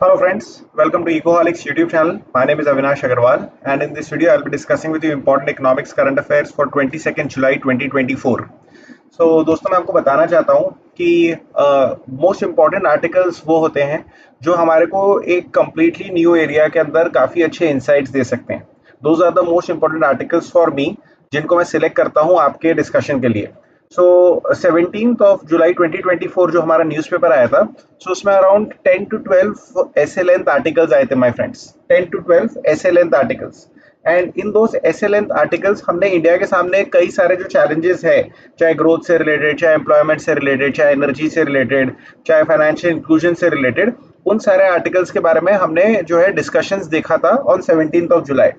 Hello friends, welcome to Ecoholics YouTube channel. My name is Avinash Agarwal and in this video I'll be discussing with you important economics current affairs for 22nd July 2024. So दोस्तों मैं आपको बताना चाहता हूँ कि most important articles वो होते हैं जो हमारे को एक कम्प्लीटली न्यू एरिया के अंदर काफ़ी अच्छे इंसाइट्स दे सकते हैं. Those are the most important articles for me जिनको मैं सिलेक्ट करता हूँ आपके डिस्कशन के लिए. सो 17th ऑफ जुलाई 2024 जो हमारा न्यूज़पेपर आया था, सो उसमें अराउंड 10 to 12 ऐसे लेंथ आर्टिकल्स आए थे माय फ्रेंड्स, 10 to 12 ऐसे length articles. And in those ऐसे लेंथ आर्टिकल्स हमने इंडिया के सामने कई सारे जो चैलेंजेस है, चाहे ग्रोथ से रिलेटेड, चाहे एम्प्लॉयमेंट से रिलेटेड, चाहे एनर्जी से रिलेटेड, चाहे फाइनेंशियल इंक्लूजन से रिलेटेड, उन सारे आर्टिकल्स के बारे में हमने जो है डिस्कशंस देखा था on 17th of July.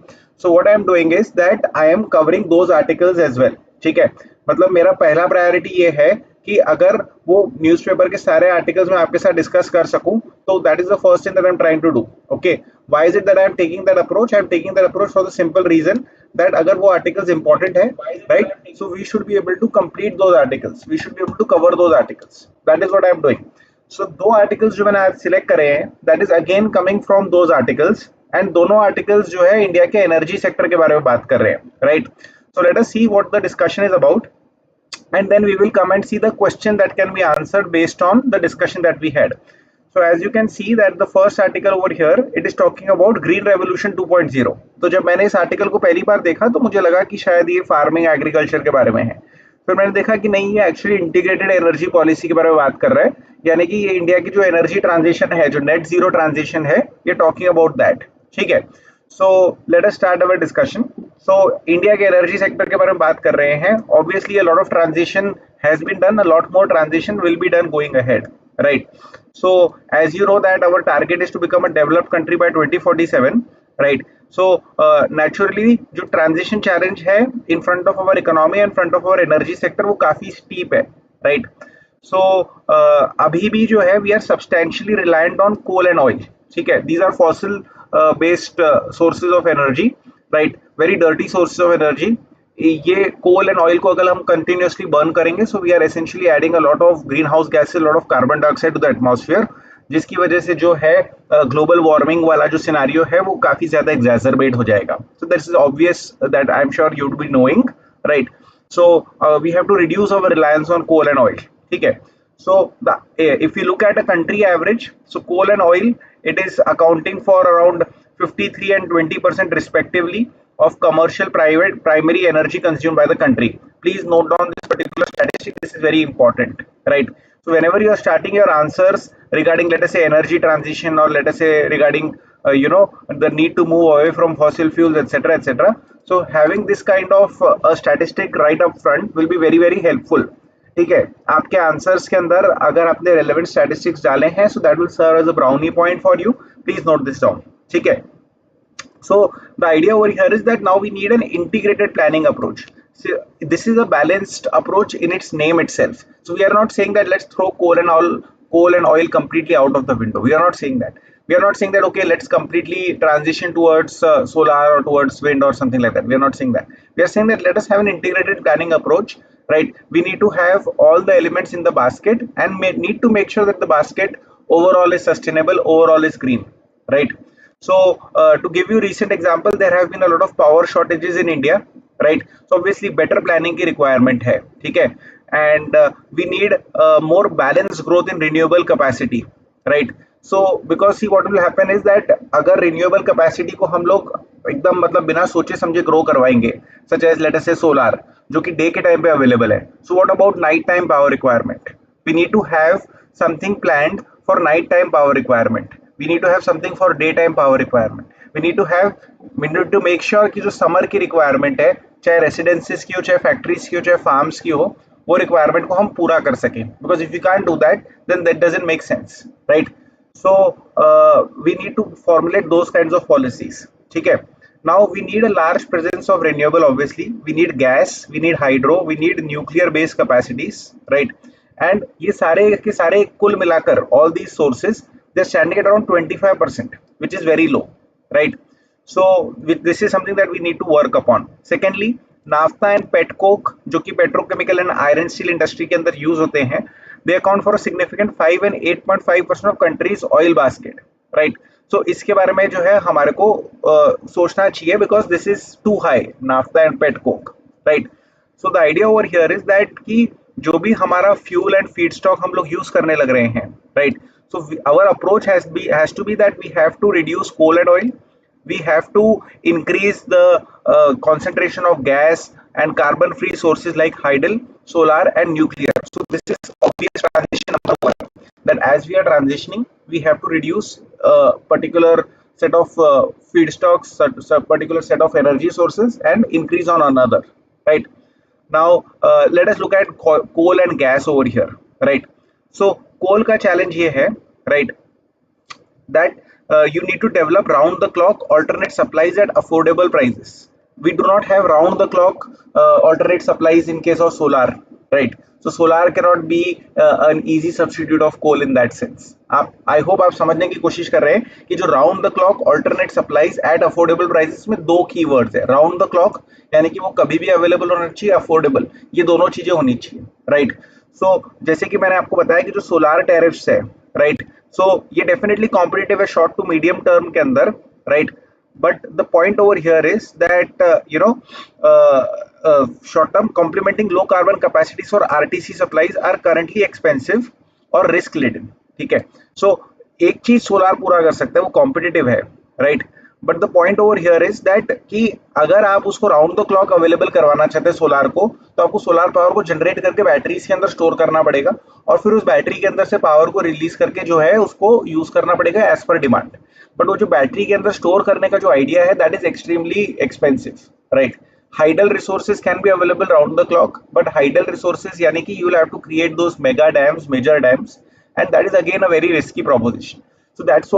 So what I am doing is that I am covering those articles as well. ठीक है, मतलब मेरा पहला प्रायोरिटी ये है कि अगर वो न्यूज़पेपर के सारे आर्टिकल्स मैं आपके साथ डिस्कस कर सकूं तो that is the first thing that I am trying to do. Okay, why is it that I am taking that approach? I am taking that approach for the simple reason that अगर वो articles important है, right, so we should be able to complete those articles, we should be able to cover those articles. That is what I am doing. So दो articles जो मैंने आज select करे हैं that is again coming from those articles and दोनों articles जो है India के एनर्जी सेक्टर के बारे में बात कर रहे हैं, right. So let us see what the discussion is about and then we will come and see the question that can be answered based on the discussion that we had. So as you can see that the first article over here, it is talking about green revolution 2.0. तो जब मैंने इस article को पहली बार देखा तो मुझे लगा कि शायद ये फार्मिंग एग्रीकल्चर के बारे में है. फिर मैंने देखा कि नहीं, ये एक्चुअली इंटीग्रेटेड एनर्जी पॉलिसी के बारे में बात कर रहा है, यानी कि ये इंडिया की जो एनर्जी ट्रांजिशन है, जो नेट जीरो ट्रांजिशन है, ये टॉकिंग अबाउट दैट. ठीक है, so let us start our discussion. So India के एनर्जी सेक्टर के बारे में बात कर रहे हैं. Obviously a lot of transition has been done, a lot more transition will be done going ahead, right? So as you know that our target is to become a developed country by 2047, right? So naturally जो transition challenge है in front of our economy and front of our energy sector वो काफी steep है, right? So अभी भी जो है we are substantially reliant on coal and oil. ठीक है, these are fossil based sources of energy, right? Very dirty sources of energy. ये कोल एंड ऑयल को अगर हम कंटिन्यूसली बर्न करेंगे so we are essentially adding a lot of green house gases, lot of carbon dioxide to the atmosphere, जिसकी वजह से जो है ग्लोबल वार्मिंग वाला जो सिनेरियो है वो काफी ज्यादा एग्जैजरबेट हो जाएगा. So that is obvious that I am sure you would be knowing, right. So we have to reduce our reliance on coal and oil. ठीक है, so if you look at a country average, so coal and oil, it is accounting for around 53 and 20% respectively of commercial primary energy consumed by the country. Please note down this particular statistic, this is very important, right? So whenever you are starting your answers regarding, let us say, energy transition, or let us say regarding the need to move away from fossil fuels, etc., etc., so having this kind of a statistic right up front will be very very helpful. ठीक है, आपके answers के अंदर अगर आपने relevant statistics डाले हैं so that will serve as a brownie point for you. Please note this down. ठीक है, so the idea over here is that now we need an integrated planning approach. This is a balanced approach in its name itself. So we are not saying that let's throw coal and oil completely out of the window. We are not saying that. We are not saying that okay, let's completely transition towards solar or towards wind or something like that. We are not saying that. We are saying that let us have an integrated planning approach, right? We need to have all the elements in the basket and need to make sure that the basket overall is sustainable, overall is green, right? So to give you recent example, there have been a lot of power shortages in India, right? So obviously better planning की requirement है. ठीक है, and we need more balanced growth in renewable capacity, right? So because see what will happen is that अगर renewable capacity को हम लोग एकदम मतलब बिना सोचे समझे ग्रो करवाएंगे, such as let us say solar, जो कि डे के टाइम पे अवेलेबल है, so what about night time power requirement? We need to have something planned for night time power requirement. We need to have something for daytime power requirement. We need to make sure कि जो summer की requirement है, चाहे residencies की हो, चाहे factories की हो, चाहे फार्म्स की हो, वो रिक्वायरमेंट को हम पूरा कर सकें. Because if you can't do that then that doesn't make sense, right? So we need to formulate those kinds of policies. ठीक है, now we need a large presence of renewable. Obviously we need gas, we need hydro, we need nuclear based capacities, right? And ये सारे के सारे कुल मिलाकर all these sources they're standing at around 25%, which is very low, right? So this is something that we need to work upon. Secondly, naphtha and pet coke, जो कि petrochemical and iron steel industry के अंदर use होते हैं, they account for a significant 5 and 8.5% of country's oil basket, right. So इसके बारे में जो है हमारे को सोचना चाहिए, because this is too high, naphtha and pet coke, right. So the idea over here is that कि जो भी हमारा फ्यूल एंड फीड स्टॉक हम लोग यूज करने लग रहे हैं, right. So our approach has to be that we have to reduce coal and oil, we have to increase the concentration of gas and carbon free sources like hydel, solar and nuclear. So this is obvious transition number one, that as we are transitioning we have to reduce a particular set of feedstocks, particular set of energy sources and increase on another, right. Now let us look at coal and gas over here, right. So coal ka challenge ye hai, right, that you need to develop round the clock alternate supplies at affordable prices. We do not have round the clock alternate supplies in case of solar, right. So solar cannot be an easy substitute of coal in that sense. आप I hope आप समझने की कोशिश कर रहे हैं कि जो round the clock alternate supplies at affordable prices में दो keywords है, round the clock यानी कि वो कभी भी available होना चाहिए, affordable ये दोनों चीजें होनी चाहिए, right. So जैसे कि मैंने आपको बताया कि जो solar tariffs है, right, so ये definitely competitive है short to medium term के अंदर, right. But the point over here is that short term complementing low carbon capacities for RTC supplies are currently expensive और risk laden, ठीक है. So एक चीज solar पूरा कर सकता है, वो कॉम्पिटिटिव है, right. But the point over here is that कि अगर आप उसको राउंड द क्लॉक अवेलेबल करवाना चाहते हैं सोलार को, तो आपको सोलार पावर को जनरेट करके बैटरीज के अंदर स्टोर करना पड़ेगा और फिर उस बैटरी के अंदर से पावर को रिलीज करके जो है उसको यूज करना पड़ेगा एज पर डिमांड. बट वो जो बैटरी के अंदर स्टोर करने का जो आइडिया है that is extremely expensive, right. Hydel resources can be available round the clock, but hydel resources यानी कि you will have to create those mega dams, major dams, and that is again a very risky proposition. So that's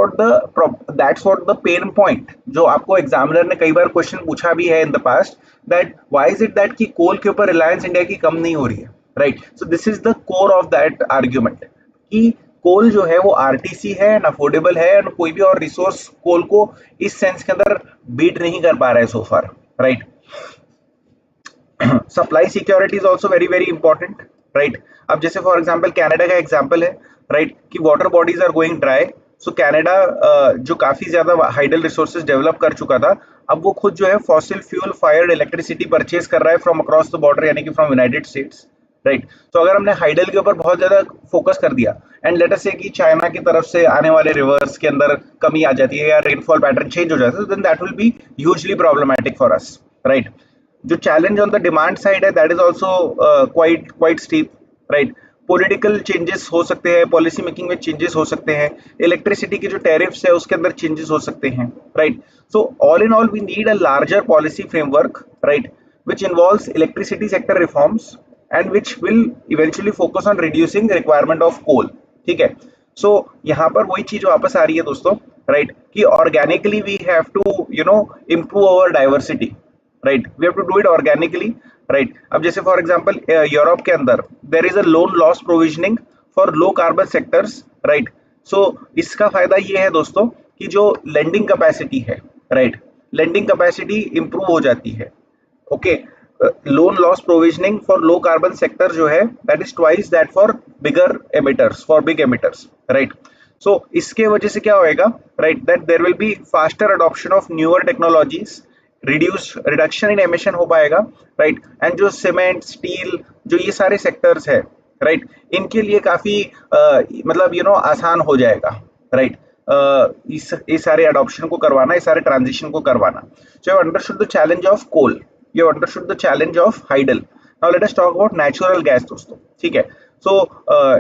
what the pain point जो आपको examiner ने कई बार question पूछा भी है in the past, that why is it that कि कोल के ऊपर रिलायंस इंडिया की कम नहीं हो रही है, right. So this is the core of that argument कि कोल जो है वो आरटीसी है एंड अफोर्डेबल है एंड कोई भी और रिसोर्स कोल को इस सेंस के अंदर बीट नहीं कर पा रहा है so far, right. Supply security is also very very important, right. अब जैसे फॉर एग्जाम्पल कैनेडा का एग्जाम्पल है, राइट, कि water bodies are going dry. So Canada जो काफी ज्यादा हाइडल रिसोर्सेज डेवलप कर चुका था, अब वो खुद जो है fossil fuel fired electricity purchase कर रहा है फ्रॉम अक्रॉस द बॉर्डर, यानी कि फ्रॉम यूनाइटेड स्टेट्स, राइट. तो अगर हमने हाइडल के ऊपर बहुत ज्यादा फोकस कर दिया एंड लेट अस से कि चाइना की तरफ से आने वाले रिवर्स के अंदर कमी आ जाती है या रेनफॉल पैटर्न चेंज हो जाता है, then that will be hugely problematic for us, right. जो challenge on the demand side है that is also quite steep, right. Political changes हो सकते हैं, पॉलिसी मेकिंग में चेंजेस हो सकते हैं, इलेक्ट्रिसिटी की जो टैरिफ्स है उसके अंदर चेंजेस हो सकते हैं, right. So all in all we need a larger policy framework, right, which involves electricity sector reforms and which will eventually focus on reducing the requirement of coal, ठीक है. सो यहाँ पर वही चीज वापस आ रही है दोस्तों, राइट, कि organically we have to improve our diversity, right. We have to do it organically, right. अब जैसे फॉर एग्जांपल यूरोप के अंदर there is a loan loss provisioning for low carbon sectors, right. So इसका फायदा ये है दोस्तों कि जो लेंडिंग कैपेसिटी है, राइट, लेंडिंग कैपेसिटी इंप्रूव हो जाती है, okay. Loan loss provisioning for low carbon sector जो है that is twice that for bigger emitters, for big emitters, right. So इसके वजह से क्या होएगा, right, that there will be faster adoption of newer technologies, reduction in emission हो पाएगा, right. And जो सीमेंट, स्टील, जो ये सारे सेक्टर्स है, राइट, इनके लिए काफी मतलब आसान हो जाएगा, राइट, इस सारे अडॉप्शन को करवाना, इस सारे ट्रांजिशन को करवाना. So you understood the challenge of coal, you understood the challenge of hydel. Now let us talk about natural gas दोस्तों, ठीक है. So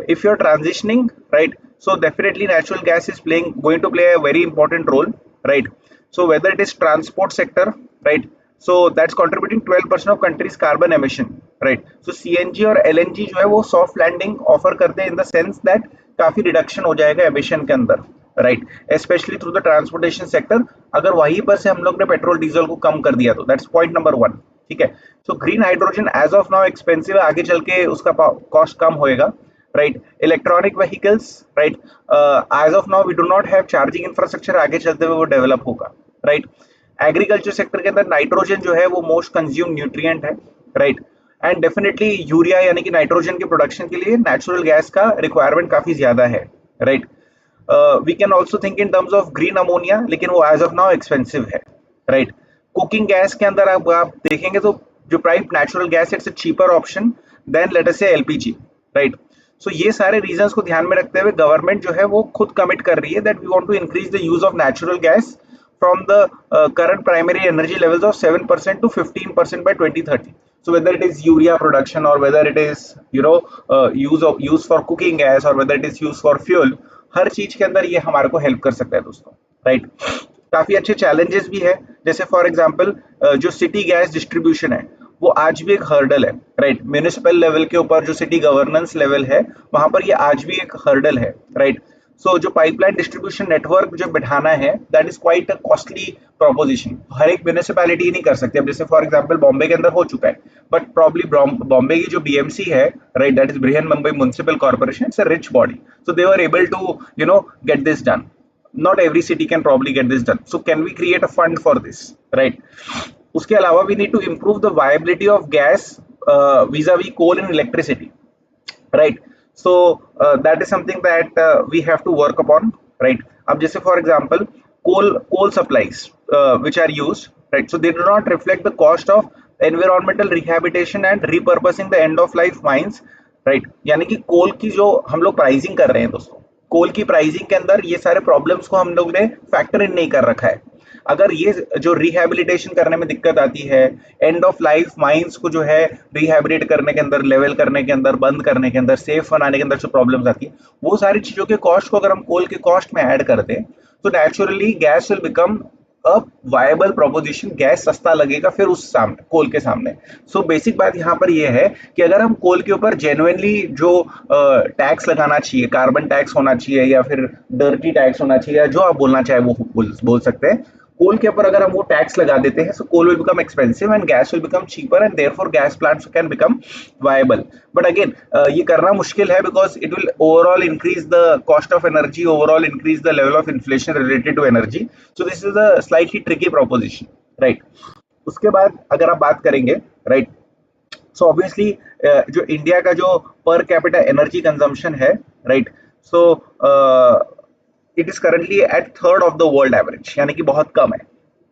if you are transitioning, right, so definitely natural gas is going to play a very important role, right. So whether it is transport sector, right, so that's contributing 12% of country's carbon emission, right. So CNG और LNG जो है वो soft landing offer करते हैं in the sense that काफी reduction हो जाएगा emission के अंदर, right, especially through the transportation sector. अगर वहीं पर से हम लोग ने पेट्रोल डीजल को कम कर दिया तो that's point number 1, ठीक है. So green hydrogen as of now expensive है, आगे चल के उसका cost कम होएगा, right. Electronic vehicles, right, as of now we do not have charging infrastructure, आगे चलते हुए वो डेवलप होगा, right. एग्रीकल्चर सेक्टर के अंदर नाइट्रोजन जो है वो मोस्ट कंज्यूम न्यूट्रिएंट है, राइट. एंड डेफिनेटली यूरिया यानी कि नाइट्रोजन के प्रोडक्शन के लिए नेचुरल गैस का रिक्वायरमेंट काफी ज्यादा है, right. We can also think in terms of green ammonia, लेकिन वो एज ऑफ नाउ एक्सपेंसिव है, राइट। कुकिंग गैस के अंदर आप देखेंगे तो जो प्राइप natural gas, it's a cheaper option than let us से एलपीजी, राइट। सो ये सारे रीजंस को ध्यान में रखते हुए गवर्नमेंट जो है वो खुद कमिट कर रही है that we want to increase the use of natural gas from the current primary energy levels of 7% to 15% by 2030. So whether it is urea production or whether it is use for cooking gas or whether it is used for fuel, हर चीज के अंदर ये हमारे को help कर सकता है दोस्तों, राइट। काफी अच्छे चैलेंजेस भी है, जैसे फॉर एग्जांपल जो सिटी गैस डिस्ट्रीब्यूशन है वो आज भी एक हर्डल है, राइट। म्यूनिसिपल लेवल के ऊपर जो सिटी गवर्नेंस लेवल है वहां पर ये आज भी एक हर्डल है, राइट। सो जो पाइपलाइन डिस्ट्रीब्यूशन नेटवर्क जो बिठाना है that is quite a costly proposition, हर एक म्यूनिसिपैलिटी नहीं कर सकती। अब जैसे फॉर एग्जांपल बॉम्बे के अंदर हो चुका है, बट प्रॉब्ली बॉम्बे की जो बीएमसी है, right, that is Brihan Mumbai municipal corporation, it's a rich body, so they were able to get this done. Not every city can probably get this done, so can we create a fund for this, right? उसके अलावा we need to improve the viability of gas vis-a-vis coal and electricity, right? So that is something that we have to work upon, right? अब जैसे for example coal supplies which are used, right, so they do not reflect the cost of environmental rehabilitation and repurposing the end of life mines, right? यानी कि कोल की जो हम लोग pricing कर रहे हैं दोस्तों, कोल की प्राइसिंग के अंदर ये सारे प्रॉब्लम्स को हम लोग ने फैक्टर इन नहीं कर रखा है। अगर ये जो रिहैबिलिटेशन करने में दिक्कत आती है, एंड ऑफ लाइफ माइंस को जो है रिहैबिलिटेट करने के अंदर, लेवल करने के अंदर, बंद करने के अंदर, सेफ बनाने के अंदर जो प्रॉब्लम्स आती है, वो सारी चीजों के कॉस्ट को अगर हम कोल के कॉस्ट में ऐड कर दें तो naturally gas will become a viable proposition, gas सस्ता लगेगा फिर उस सामने कोल के सामने। सो बेसिक बात यहाँ पर ये है कि अगर हम कोल के ऊपर जेन्युइनली जो टैक्स लगाना चाहिए, कार्बन टैक्स होना चाहिए या फिर डर्टी टैक्स होना चाहिए या जो आप बोलना चाहे वो बोल सकते हैं, कोल के ऊपर अगर हम वो टैक्स लगा देते हैं so coal will become expensive and gas will become cheaper and therefore gas plants can become viable. But again ये करना मुश्किल है because it will overall increase the cost of energy, overall increase the level of inflation related to energy, so this is a slightly tricky proposition, right. उसके बाद अगर आप बात करेंगे, राइट, सो ऑब्वियसली जो इंडिया का जो पर कैपिटा एनर्जी कंजम्पशन है, right, so it is currently at third of the world average, यानी कि बहुत कम है।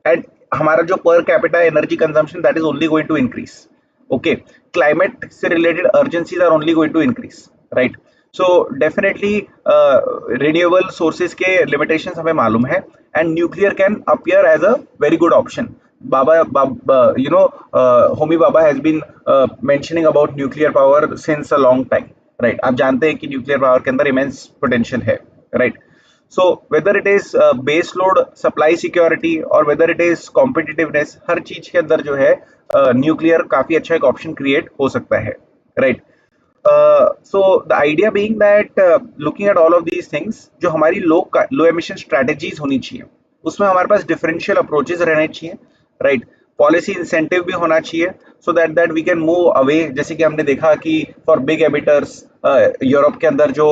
एंड हमारा जो per capita energy consumption that is only going to increase, okay. Climate से related urgencies are only going to increase, right. So definitely renewable sources के limitations हमें मालूम है and nuclear can appear as a very good option. Homi Baba has been mentioning about nuclear power since a long time, right? आप जानते हैं कि nuclear power के अंदर इमेंस पोटेंशियल है, right. So whether it is base load supply security और whether it is competitiveness, हर चीज के अंदर जो है न्यूक्लियर काफी अच्छा एक ऑप्शन क्रिएट हो सकता है, right. So the idea being that looking at all of these things, जो हमारी लो एमिशन स्ट्रेटेजीज होनी चाहिए उसमें हमारे पास डिफरेंशियल अप्रोचेस रहने चाहिए, राइट। पॉलिसी इंसेंटिव भी होना चाहिए so that we can move away, जैसे कि हमने देखा कि फॉर बिग एमिटर्स यूरोप के अंदर जो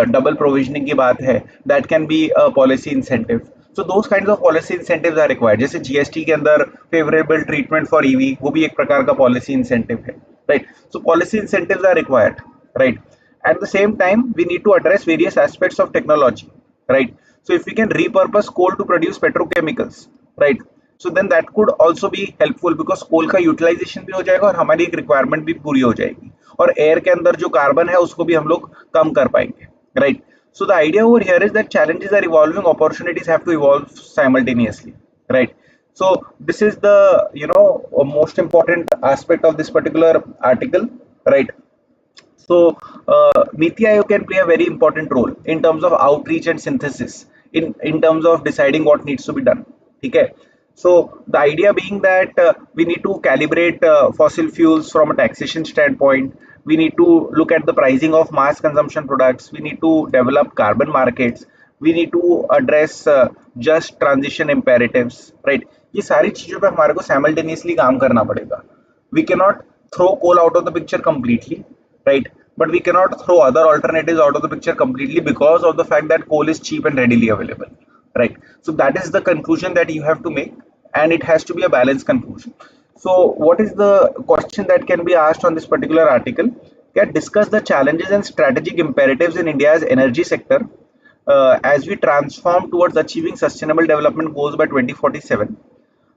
डबल प्रोविजनिंग की बात है that can be a policy incentive. So those kinds of policy incentives are required, जैसे जीएसटी के अंदर फेवरेबल ट्रीटमेंट फॉर ईवी, वो भी एक प्रकार का पॉलिसी इंसेंटिव है, right. So policy incentives are required, right. At the same time we need to address various aspects of technology, right. So if we can repurpose coal to produce petrochemicals, right, so then that could also be helpful because coal का utilization भी हो जाएगा और हमारी एक requirement भी पूरी हो जाएगी और air के अंदर जो कार्बन है उसको भी हम लोग कम कर पाएंगे, right. So the idea over here is that challenges are evolving, opportunities have to evolve simultaneously, right. So this is the most important aspect of this particular article, right. So Niti Aayog can play a very important role in terms of outreach and synthesis, in terms of deciding what needs to be done, okay. So the idea being that we need to calibrate fossil fuels from a taxation standpoint, we need to look at the pricing of mass consumption products, we need to develop carbon markets, we need to address just transition imperatives, right. ये सारी चीजों पे हमारे को simultaneously काम करना पड़ेगा. We cannot throw coal out of the picture completely, right, but we cannot throw other alternatives out of the picture completely because of the fact that coal is cheap and readily available, right. So that is the conclusion that you have to make and it has to be a balanced conclusion. So what is the question that can be asked on this particular article? Can discuss the challenges and strategic imperatives in India's energy sector as we transform towards achieving sustainable development goals by 2047,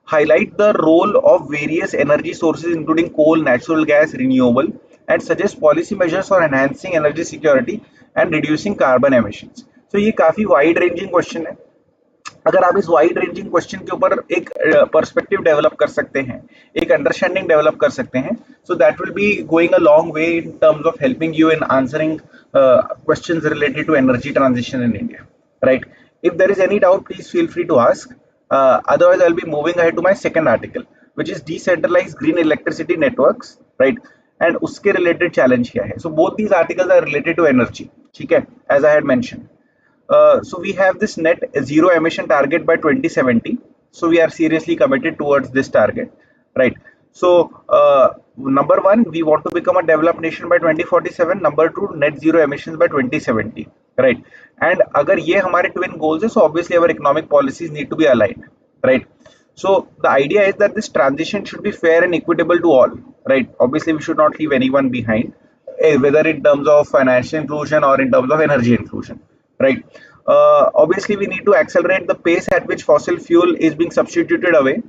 highlight the role of various energy sources including coal, natural gas, renewable, and suggest policy measures for enhancing energy security and reducing carbon emissions. So ये काफी wide ranging question है. अगर आप इस wide ranging question के ऊपर एक perspective develop कर सकते हैं, एक अंडरस्टैंडिंग डेवलप कर सकते हैं, so that will be going a long way in terms of helping you in answering questions related to energy transition in India, right? If there is any doubt, please feel free to ask. Otherwise, I'll be moving ahead to my second article, which is decentralized green electricity networks, right? And उसके related challenge क्या है? So both these articles are related to energy, ठीक है? As I had mentioned. So we have this net zero emission target by 2070. So we are seriously committed towards this target, right? So number one, we want to become a developed nation by 2047. Number two, net zero emissions by 2070, right? And अगर ये हमारे twin goals है, so obviously our economic policies need to be aligned, right? So the idea is that this transition should be fair and equitable to all, right? Obviously, we should not leave anyone behind, whether in terms of financial inclusion or in terms of energy inclusion, right? Obviously, we need to accelerate the pace at which fossil fuel is being substituted away.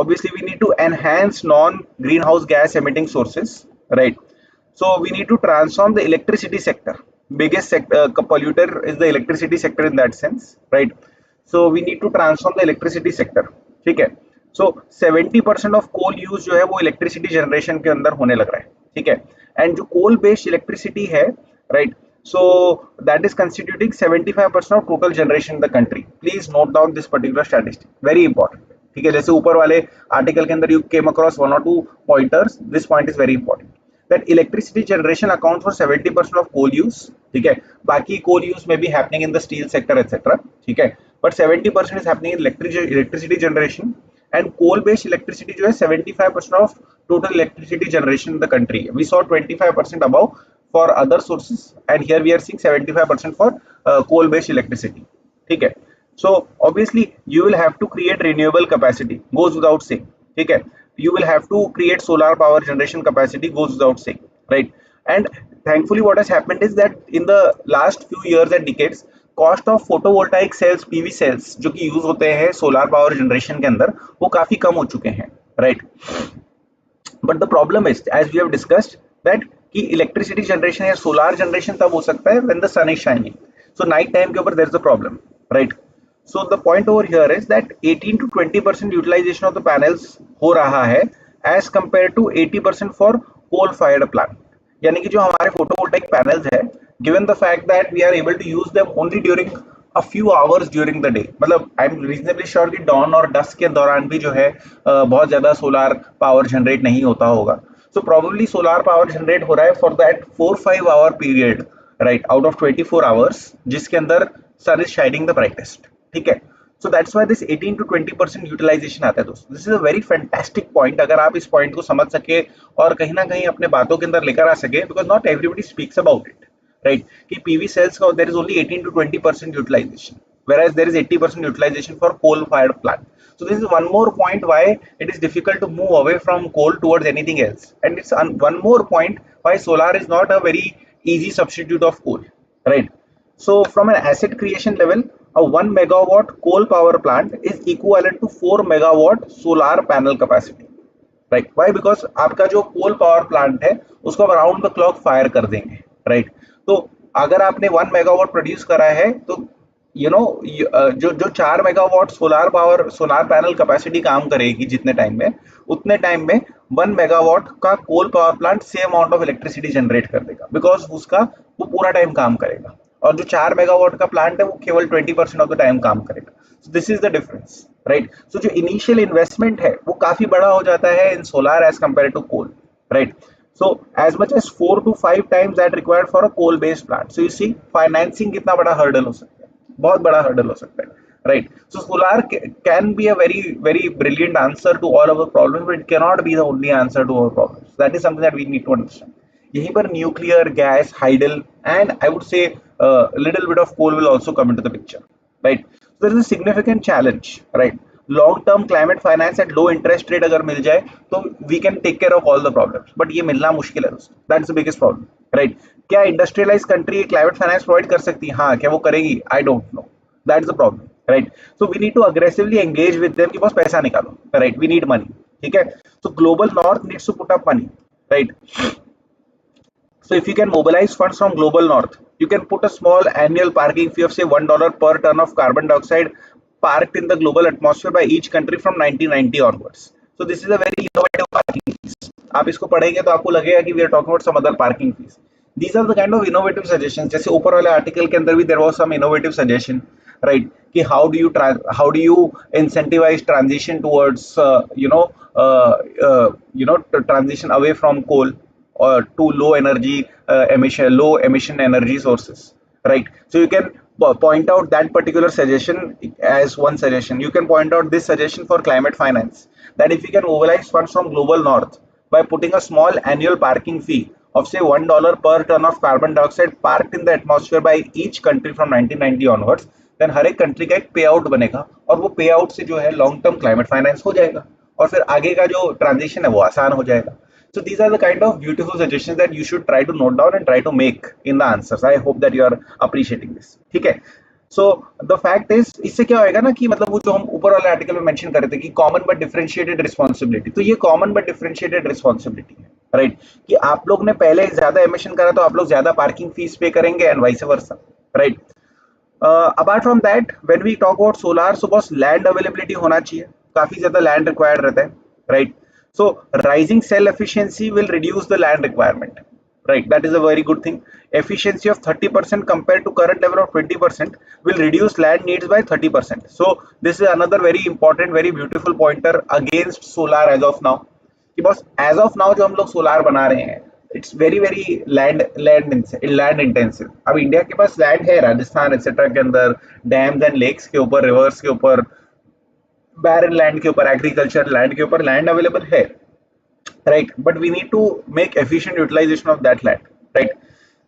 Obviously, we need to enhance non-greenhouse gas emitting sources, right? So we need to transform the electricity sector. Biggest sector polluter is the electricity sector in that sense, right? So we need to transform the electricity sector, ठीक है? So 70% of coal use जो है वो electricity generation के अंदर होने लग रहा है, ठीक है? And जो coal based electricity है, right? So that is constituting 75% of total generation in the country. Please note down this particular statistic. Very important. ठीक है, जैसे ऊपर वाले आर्टिकल के अंदर you came across one or two pointers. This point is very important. That electricity generation accounts for 70% of coal use. ठीक है, बाकी coal use may be happening in the steel sector, etc. ठीक है, but 70% is happening in electricity generation. And coal-based electricity जो है 75% of total electricity generation in the country. We saw 25% above for other sources, and here we are seeing 75% for coal-based electricity. ठीक है. So obviously you will have to create renewable capacity, goes without saying. ठीक है. You will have to create solar power generation capacity, goes without saying, right? And thankfully what has happened is that in the last few years and decades, cost of photovoltaic cells, PV cells जो कि use होते हैं solar power generation के अंदर, वो काफी कम हो चुके हैं, right? But the problem is, as we have discussed, that कि इलेक्ट्रिसिटी जनरेशन या सोलर जनरेशन तब हो सकता है when the sun is shining. So night time के ऊपर there is the problem, right? So the point over here is that 18 to 20% utilization of the panels हो रहा है as compare to 80% for coal fired plant. यानी कि जो हमारे photovoltaic panels है, given the fact that we are able to use them only during a few hours during the day, मतलब I am reasonably sure कि don और dusk के दौरान भी जो है बहुत ज्यादा सोलर पावर जनरेट नहीं होता होगा. So probably solar power generate हो रहा है for that 4-5 hour period, right, out of 24 hours, जिसके अंदर sun is shining the brightest, ठीक है? So that's why this 18 to 20% utilization आता है दोस्तों. This is a very fantastic point. अगर आप इस पॉइंट को समझ सके और कहीं ना कहीं अपने बातों के अंदर लेकर आ सके, because not everybody speaks about it, right? कि PV cells का there is only 18 to 20% utilization, whereas there is 80% utilization for coal-fired plant. So this is one more point why it is difficult to move away from coal towards anything else, and it's one more point why solar is not a very easy substitute of coal, right? So from an asset creation level, a 1 megawatt coal power plant is equivalent to 4 megawatt solar panel capacity, right? Why? Because आपका जो coal power plant है उसको around the clock fire कर देंगे, right? तो अगर आपने 1 megawatt produce करा है तो यू नो जो 4 मेगावाट सोलर पैनल कैपेसिटी काम करेगी जितने टाइम में, उतने टाइम में 1 मेगावाट का coal power plant same amount of electricity generate कर देगा, बिकॉज उसका वो पूरा टाइम काम करेगा. और जो 4 मेगावाट का प्लांट है वो केवल 20% ऑफ द टाइम काम करेगा. So this is the difference, right? So जो इनिशियल इन्वेस्टमेंट है वो काफी बड़ा हो जाता है in solar as compare to coal, right? So as much as 4 to 5 times that required for a coal based plant. So you see financing कितना बड़ा hurdle हो सकता है, बहुत बड़ा hurdle हो सकता है, right? So solar can be a very brilliant answer to all our problems, but it cannot be the only answer to our problems. That is something that we need to understand. यहीं पर nuclear, gas, hydel, and I would say a little bit of coal will also come into the picture, right? So there is a significant challenge, right? Long term climate finance at low interest rate अगर मिल जाए तो we can take care of all the problems, but ये मिलना मुश्किल है दोस्तों. That's the biggest problem, right. क्या industrialize country climate finance provide कर सकती है? हाँ, क्या वो करेगी? I don't know, that is the problem, right. So we need to aggressively engage with them कि बस पैसा निकालो, राइट, वी नीड मनी, ठीक है। So global north needs to put up money, right. So if you can mobilize funds from global north, you can put a small annual parking fee of say $1 per ton of carbon dioxide parked in the global atmosphere by each country from 1990 onwards. So this is a very innovative parking fees. आप इसको पढ़ेंगे तो आपको लगेगा कि we are talking about some other parking fees. These are the kind of innovative suggestions. जैसे ऊपर वाले आर्टिकल के अंदर भी there was some innovative suggestion, right? कि how do you incentivize transition towards transition away from coal or to low emission energy sources, right? So you can point out that particular suggestion as one suggestion. You can point out this suggestion for climate finance, that if you can mobilize funds from global north by putting a small annual parking fee of say $1 per ton of carbon dioxide parked in the atmosphere by each country from 1990 onwards, then हर एक country का एक पे out बनेगा और वो पे out से जो है लॉन्ग टर्म क्लाइमेट फाइनेंस हो जाएगा और फिर आगे का जो ट्रांजिशन है वो आसान हो जाएगा. So these are the kind of beautiful suggestions that you should try to note down and try to make in the answers. I hope that you are appreciating this. ठीक है. So the fact is, इससे क्या होएगा ना कि मतलब वो जो हम ऊपर वाले आर्टिकल में मेंशन कर रहे थे कि कॉमन बट डिफरेंशिएटेड रिस्पॉन्सिबिलिटी, तो ये कॉमन बट डिफरेंशिएटेड रिस्पॉन्सिबिलिटी है, राइट, कि आप लोग ने पहले ज्यादा एमिशन करा तो आप लोग ज्यादा पार्किंग फीस पे करेंगे and vice versa, right. Apart from that when we talk about solar, so बस लैंड अवेलेबिलिटी होना चाहिए, काफी ज्यादा लैंड रिक्वायर्ड रहता है, right. So rising cell efficiency will reduce the land requirement, right? That is a very good thing. Efficiency of 30% compared to current level of 20% will reduce land needs by 30%. So this is another very important, very beautiful pointer against solar as of now. कि बस as of now जो हम लोग solar बना रहे हैं, it's very land intensive. अब India के पास लैंड है राजस्थान एक्सेट्रा के अंदर, डैम्स एंड लेक्स के ऊपर, रिवर्स के ऊपर, बैरन लैंड के ऊपर, एग्रीकल्चर लैंड के ऊपर लैंड अवेलेबल है, right, but we need to make efficient utilization of that land, right.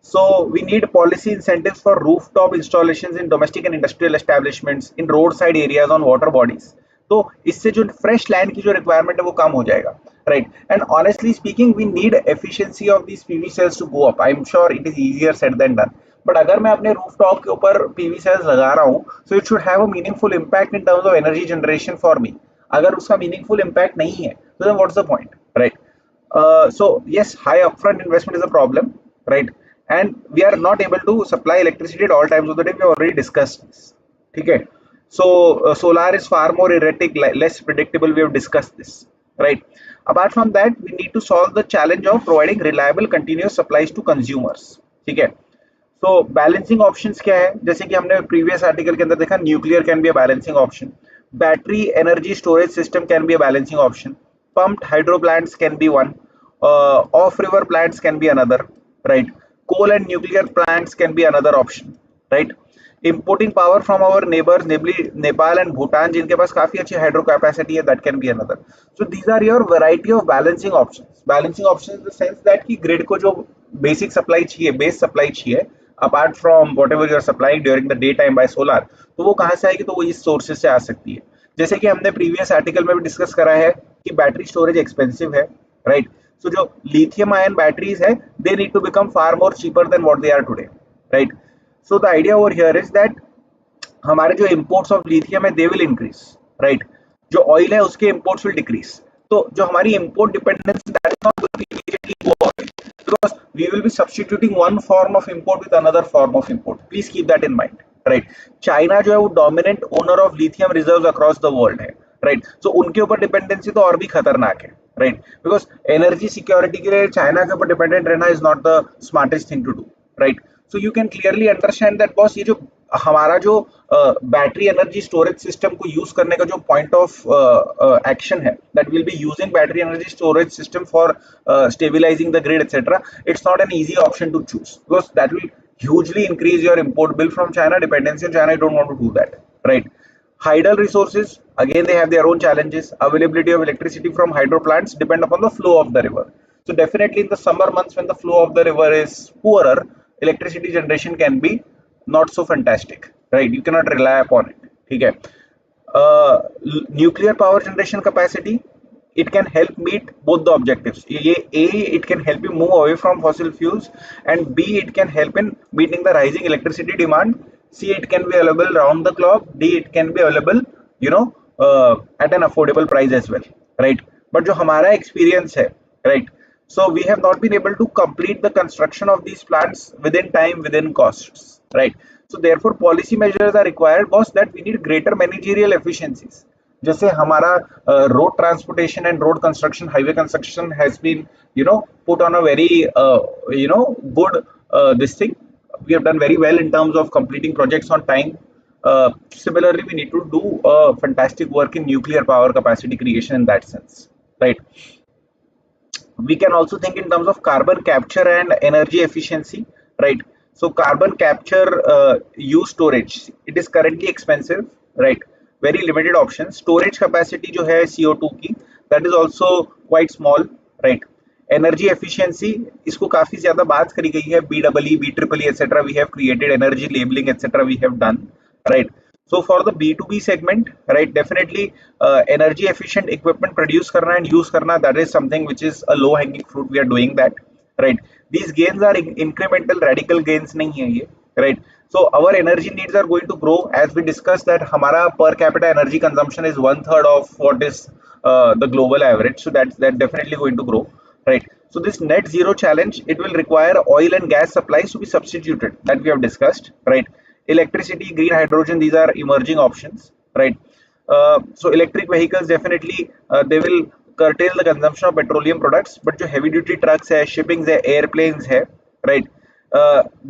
So we need policy incentives for rooftop installations in domestic and industrial establishments in road side areas on water bodies. तो इससे जो fresh land की जो requirement है वो कम हो जाएगा, right. And honestly speaking we need efficiency of these PV cells to go up. I am sure it is easier said than done, but अगर मैं अपने रूफटॉप के ऊपर पीवी सेल्स लगा रहा हूँ, so it should have a meaningful impact in terms of energy generation for me. अगर उसका मीनिंगफुल इंपैक्ट नहीं है तो then what's the point, right. So yes, high upfront investment is a problem, right, and we are not able to supply electricity at all times of the day. We already discussed this, ठीक है. So solar is far more erratic, less predictable. We have discussed this, right. Apart from that, we need to solve the challenge of providing reliable continuous supplies to consumers, ठीक है. So balancing options क्या है, जैसे कि हमने previous article के अंदर देखा, nuclear can be a balancing option, battery energy storage system can be a balancing option, pumped hydro plants can be one, off river plants can be another, right. Coal and nuclear plants can be another option, right. Importing power from our neighbors, namely Nepal and Bhutan, जिनके पास काफी अच्छी hydro capacity है, that can be another. So these are your variety of balancing options. Balancing options in the sense that कि grid को जो basic supply चाहिए, base supply चाहिए, apart from whatever you are supplying during the day time by solar, तो वो कहाँ से आएगी? तो वो इस सोर्सेज से आ सकती है. जैसे कि हमने प्रीवियस आर्टिकल में भी डिस्कस करा है कि बैटरी स्टोरेज एक्सपेंसिव है, राइट. सो जो लिथियम आयन बैटरीज है, they need to become far more cheaper than what they are today, right. So the idea over here is that हमारे जो इंपोर्ट्स ऑफ लिथियम है they will increase, right. जो oil है उसके imports will decrease. तो जो हमारी import dependence that is not going to immediately go away, because we will be substituting one form of import with another form of import. Please keep that in mind, right. China जो है वो dominant owner of lithium reserves across the world है, right. So उनके ऊपर dependency तो और भी खतरनाक है, right, because energy security के लिए चाइना के ऊपर डिपेंडेंट रहना is not the smartest thing to do, right. So you can clearly understand that boss, ये जो हमारा जो बैटरी एनर्जी स्टोरेज सिस्टम को यूज करने का जो पॉइंट ऑफ एक्शन है, that will be using battery energy storage system for stabilising the grid etcetera. It's not an easy option to choose, because that will hugely increase your import bill from China. Dependency on China, you don't want to do that, right. Hydel resources, again they have their own challenges. Availability of electricity from hydro plants depend upon the flow of the river. So definitely in the summer months when the flow of the river is poorer, electricity generation can be not so fantastic, right. You cannot rely upon it, ठीक है. Nuclear power generation capacity, it can help meet both the objectives. It can help you move away from fossil fuels, and B, it can help in meeting the rising electricity demand. C, it can be available round the clock. D, it can be available, at an affordable price as well, right? But जो हमारा experience है, right? So we have not been able to complete the construction of these plants within time, within costs, right? So therefore policy measures are required, boss, that we need greater managerial efficiencies. जैसे हमारा road transportation and road construction, highway construction has been, put on a very, good, this thing. We have done very well in terms of completing projects on time. Similarly, we need to do fantastic work in nuclear power capacity creation in that sense, right? We can also think in terms of carbon capture and energy efficiency, right? So carbon capture, use storage, it is currently expensive, right? Very limited options. Storage capacity जो है CO2 की, that is also quite small, right? Energy efficiency, इसको काफी ज्यादा बात करी गई है, BEE, BEEE, etc. We have created energy labeling, etc. We have done, right? So for the B2B segment, right, definitely energy efficient equipment produce karna and use karna, that is something which is a low hanging fruit. We are doing that, right? These gains are incremental, radical gains nahi hai ye, right? So our energy needs are going to grow, as we discussed that hamara per capita energy consumption is 1/3 of what is the global average. So that's definitely going to grow, right? So this net zero challenge, it will require oil and gas supplies to be substituted, that we have discussed, right? Electricity, green hydrogen, these are emerging options, right? So electric vehicles, definitely they will curtail the consumption of petroleum products, but जो heavy duty trucks है, shippings है, airplanes है, right?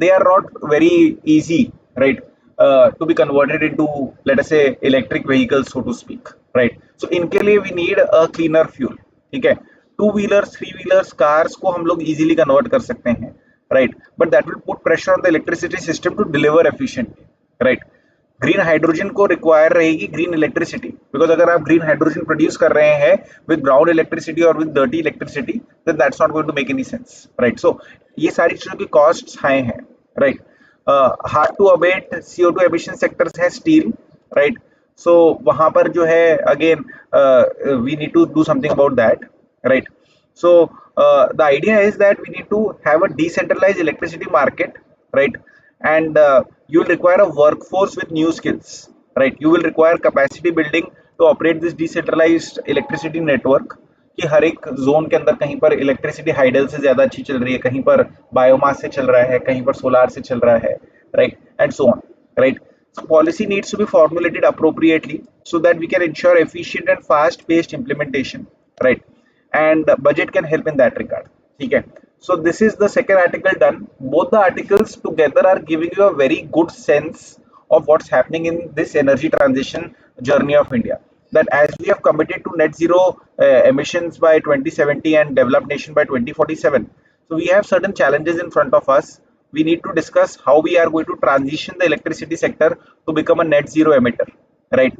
They are not very easy, right? To be converted into, let us say, electric vehicles, so to speak, right? So इनके लिए we need a cleaner fuel, ठीक है? Two wheelers, three wheelers, cars को हम लोग easily convert कर सकते हैं, right? But that will put pressure on the electricity system to deliver efficiently, right? Green hydrogen को रिक्वायर रहेगी ग्रीन इलेक्ट्रिसिटी, बिकॉज अगर आप ग्रीन हाइड्रोजन प्रोड्यूस कर रहे हैं विद ब्राउन इलेक्ट्रिसिटी और with dirty electricity, then that's not going to make any sense, right? So ये सारी चीजों की कॉस्ट्स हाई हैं, right? Hard to abate CO2 emission sectors है स्टील, राइट? सो वहां पर जो है again we need to do something about that, right? So the idea is that we need to have a decentralized electricity market, right? And you will require a workforce with new skills, right? You will require capacity building to operate this decentralized electricity network, कि हर एक zone के अंदर कहीं पर electricity hydel से ज्यादा अच्छी चल रही है, कहीं पर बायोमास से चल रहा है, कहीं पर सोलार से चल रहा है, right? And so on, right? So policy needs to be formulated appropriately so that we can ensure efficient and fast paced implementation, right? And budget can help in that regard, okay? So this is the second article done. Both the articles together are giving you a very good sense of what's happening in this energy transition journey of India, that as we have committed to net zero emissions by 2070 and developed nation by 2047, so we have certain challenges in front of us. We need to discuss how we are going to transition the electricity sector to become a net zero emitter, right?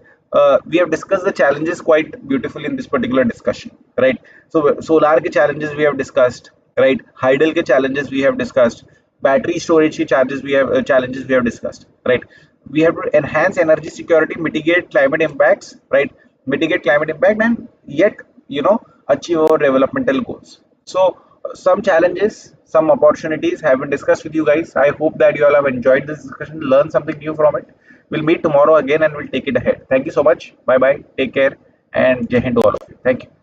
We have discussed the challenges quite beautifully in this particular discussion, right? So solar ke challenges we have discussed, right? Hydel ke challenges we have discussed, battery storage ke challenges we have discussed, right? We have to enhance energy security, mitigate climate impacts, right? Mitigate climate impact and yet achieve our developmental goals. So some challenges, some opportunities have been discussed with you guys. I hope that you all have enjoyed this discussion, learn something new from it. We'll meet tomorrow again and we'll take it ahead. Thank you so much. Bye bye. Take care and Jai Hind to all of you. Thank you.